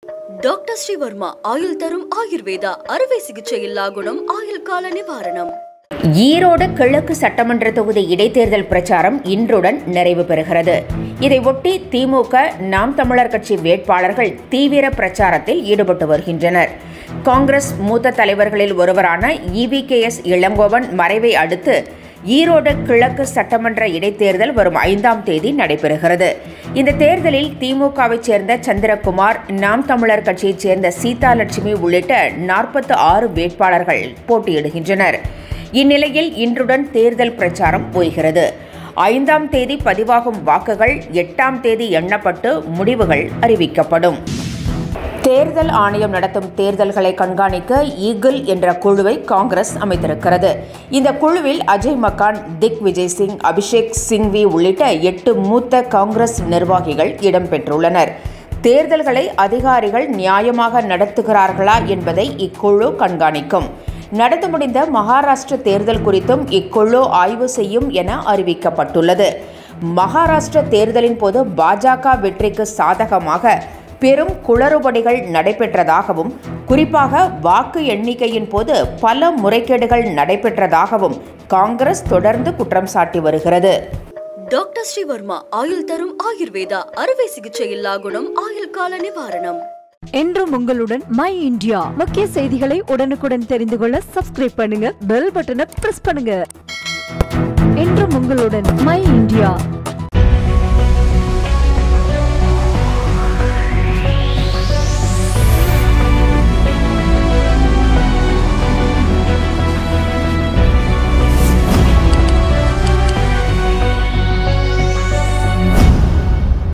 Doctor Sreevarma ஆயுள் தரும் ஆயுர்வேதா அறுவை சிகிச்சை இல்லா குணம் ஆயுள் கால நிவாரணம். ஈரோடு கிழக்கு சட்டமன்ற தொகுதி இடைத்தேர்தல் பிரச்சாரம் இன்றுடன் நிறைவு பெறுகிறது. இதையொட்டி திமுக, நாம் தமிழர் கட்சி வேட்பாளர்கள் தீவிர பிரச்சாரத்தில் ஈடுபட்டு வருகின்றனர். காங்கிரஸ் மூத்த தலைவர்களில் ஒருவரான EVKS இளங்கோவன் மறைவை அடுத்து ஈரோடு கிழக்கு சட்டமன்ற இடைத்தேர்தல் வரும் 5ஆம் தேதி நடைபெறுகிறது. இந்த தேர்தலில் திமுகவைச் சேர்ந்த சந்திரகுமார், நாம் தமிழர் கட்சியைச் சேர்ந்த சீதாலட்சுமி உள்ளிட்ட 46 வேட்பாளர்கள் போட்டியிடுகின்றனர். இந்நிலையில் இன்றுடன் தேர்தல் பிரச்சாரம் ஓய்கிறது. 5ஆம் தேதி பதிவாகும் வாக்குகள் 8ஆம் தேதி எண்ணப்பட்டு முடிவுகள் அறிவிக்கப்படும். தேர்தல் ஆணையம் நடத்தும் தேர்தல்களை கண்காணிக்க ஈகிள் என்ற குழுவை காங்கிரஸ் அமைத்திருக்கிறது. இந்த குழுவில் அஜய் மக்கான், திக் விஜய் சிங், அபிஷேக் சிங்வி உள்ளிட்ட 8 மூத்த காங்கிரஸ் நிர்வாகிகள் இடம்பெற்றுள்ளனர். தேர்தல்களை அதிகாரிகள் நியாயமாக நடத்துகிறார்களா என்பதை இக்குழு கண்காணிக்கும். நடந்து முடிந்த மகாராஷ்டிர தேர்தல் குறித்தும் இக்குழு ஆய்வு செய்யும் என அறிவிக்கப்பட்டுள்ளது. மகாராஷ்டிர தேர்தலின் போது பாஜக வெற்றிக்கு சாதகமாக பெரும் குளறுபடிகள் நடைபெற்றதாகவும், குறிப்பாக வாக்கு எண்ணிக்கையின் போது பல முறைகேடுகள் நடைபெற்றதாகவும் காங்கிரஸ் தொடர்ந்து குற்றம் சாட்டி வருகிறது. டாக்டர் ஸ்ரீவர்மா ஆயுள் தரும் ஆயுர்வேதா அறுவை சிகிச்சை இல்லா குணம் ஆயுள் கால நிவாரணம். என்றும் உங்களுடன் மை இந்தியா. முக்கிய செய்திகளை உடனுக்குடன் தெரிந்து கொள்ள சப்ஸ்கிரைப் பண்ணுங்க, பெல் பட்டனை பிரஸ் பண்ணுங்க. என்றும் உங்களுடன் மை இந்தியா.